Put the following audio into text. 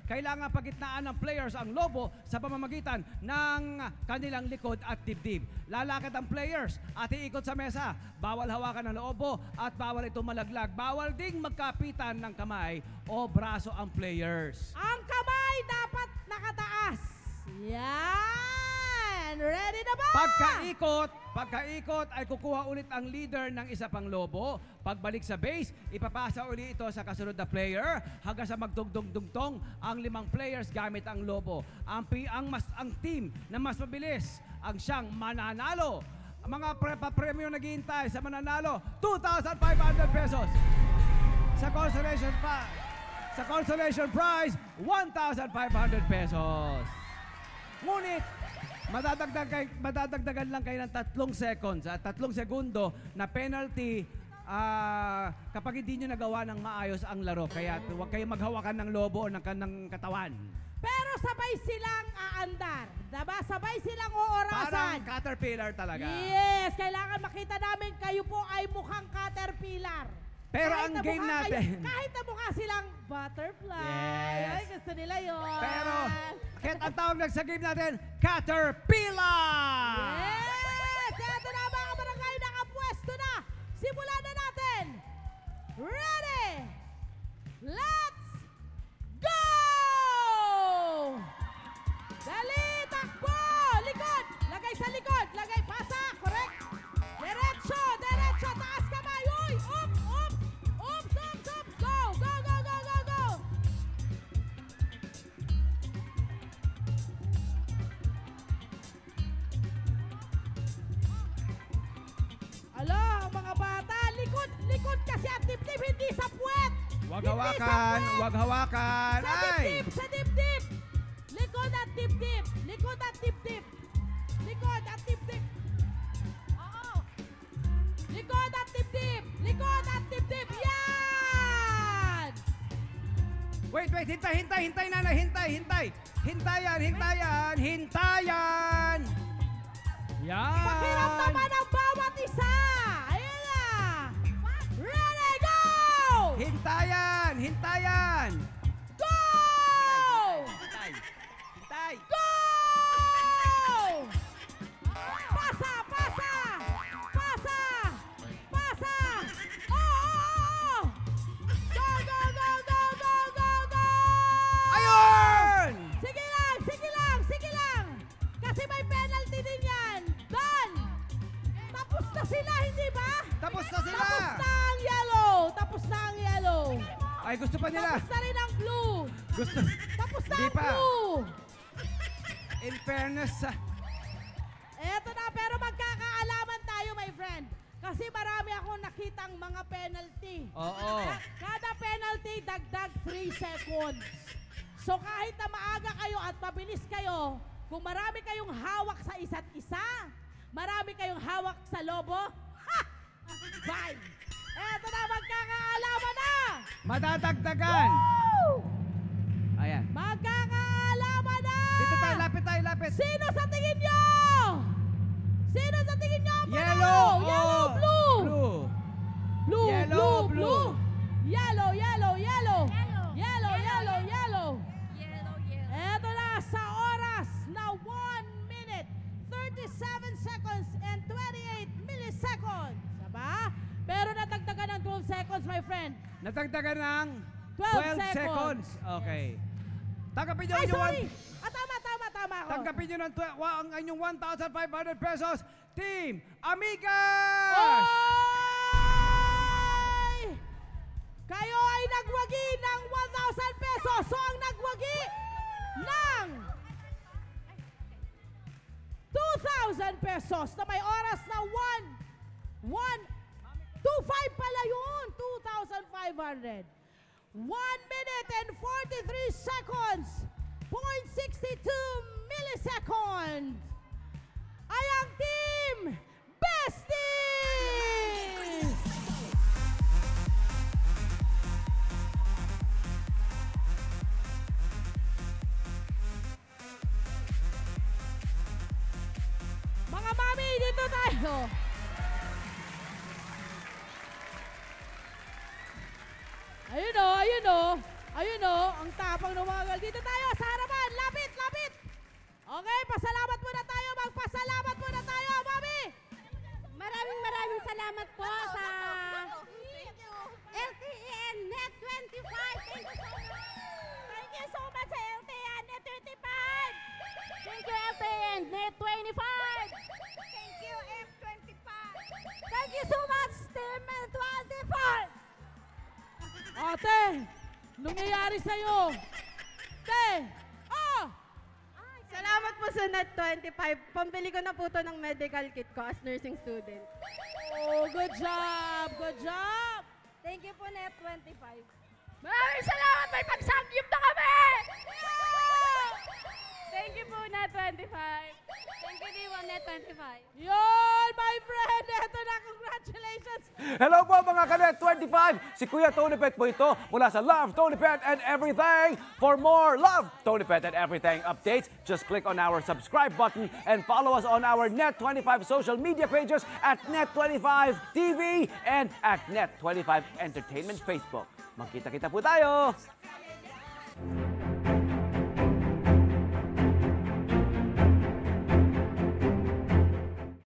kailangan pagitnaan ng players ang lobo sa pamamagitan ng kanilang likod at dibdib. Lalakad ang players at iikot sa mesa. Bawal hawakan ng lobo at bawal ito malaglag. Bawal ding magkapitan ng kamay o braso ang players. Ang kamay dapat nakataas. Yan! Ready na ba? Pagkaikot ay kukuha ulit ang leader ng isa pang lobo. Pagbalik sa base, ipapasa uli ito sa kasunod na player hanggang sa magdugtong-dugtong ang 5 players gamit ang lobo. Ang team na mas mabilis ang siyang mananalo. Ang mga premyo naghihintay sa mananalo, 2,500 pesos. Sa consolation prize, 1,500 pesos. Ngunit, madadagdagan lang kayo ng 3 seconds at 3 segundo na penalty kapag hindi nyo nagawa ng maayos ang laro. Kaya huwag kayo maghawakan ng lobo o ng katawan. Pero sabay silang aandar. Diba? Sabay silang oorasan. Parang caterpillar talaga. Yes! Kailangan makita namin kayo po ay mukhang caterpillar. Pero ang game natin... kahit na mukha silang butterfly. Yes. Ay, gusto nila yun. Pero, kahit ang tawag lang sa game natin, Caterpillar! Yes! Ito na mga barangay, nakapwesto na. Simulan na natin. Ready? Let's go! Dali, takbo! Likod! Lagay sa likod. Lagay, pasa. Correct. Diretso, diretso. Taas kamay. Uy! Up, up. Ups, ups, ups. Go, go, go, go, go, go. Ala, ang mga bata. Likod, likod kasi at dibdib, hindi sa puwet. Huwag hawakan, huwag hawakan. Sa dibdib, sa dibdib. Likod at dibdib. Likod at dibdib. Likod at dibdib. Oo. Likod at dibdib. Likod at dibdib. Yan! Wait, hintay, nanay, hintay. Hintayan. Yan. Pakiramdaman ang bawat isa. Ayan na. Ready, go! Hintayan. Go! Hintay. Go! Pasa, pasa! Pasa! Pasa! Oh! Go, go, go, go, go, go, go! Ayun! Sige lang, sige lang, sige lang! Kasi may penalty din yan! Done! Tapos na sila, hindi ba? Tapos na sila! Tapos na ang yellow! Tapos na ang yellow! Ay, gusto pa nila. Tapos na rin ang blue! Gusto. Tapos na Hindi ang pa. blue! In fairness, Eto na, pero magkakaalaman tayo, my friend. Kasi marami akong nakitang mga penalty. oo. Kada penalty, dagdag 3 seconds. So kahit na maaga kayo at mabilis kayo, kung marami kayong hawak sa isa't isa, marami kayong hawak sa lobo, ha! Bye! Eto na, magkakaalaman na! Madadagdagan. Woo! Ayan. Magkakaalaman na! Dito tayo, lapit. Sino sa tingin nyo? Sino sa tingin nyo? ang Yellow. panalo? Yellow, blue. Blue, Yellow, blue, blue. blue. Yellow, yellow, yellow. Yellow. Yellow, yellow, yellow. Yellow. Eto na sa oras na 1 minute, 37 seconds and 28 milliseconds. Diba? Pero natagdagan ng 12 seconds, my friend. Natagdagan ng 12 12 seconds. Okay. Tanggapin nyo Ay, yung sorry! Tama ako. Tanggapin nyo ng ang inyong 1,500 pesos. Team Amigas! Oy! Kayo ay nagwagi ng 1,000 pesos. So ang nagwagi ng 2,000 pesos na may oras na 2,500 pala yun. 2,500. 1 minute and 43 seconds. 0.62 milliseconds. Ay ang team Besties! Mga mami, dito tayo. Ayun o, ayun o. Ayun o, ang tapang ng mga girl. Dito tayo, sa harapan. Lapit, lapit. Okay, pasalamat muna tayo. Magpasalamat muna tayo, mami. Maraming salamat po sa LTN Net 25. Thank you so much sa LTN Net 25. Thank you LTN Net 25. Thank you M25. Thank you so much Team N25. Ate, nangyayari sa'yo? Te, oh! Salamat po sa Net 25. Pambili ko na po to ng medical kit ko as nursing student. Oh, good job, good job. Thank you po Net 25. Maraming salamat, may pagsangyup na kami! Thank you po Net 25. Thank you D1 Net 25. Yun, my friend! Eto na, congratulations! Hello po mga Kanet 25! Si Kuya Tony Pet po ito mula sa Love, Tony Pet and Everything. For more Love, Tony Pet and Everything updates, just click on our subscribe button and follow us on our Net25 social media pages at Net25 TV and at Net25 Entertainment Facebook. Magkita-kita po tayo!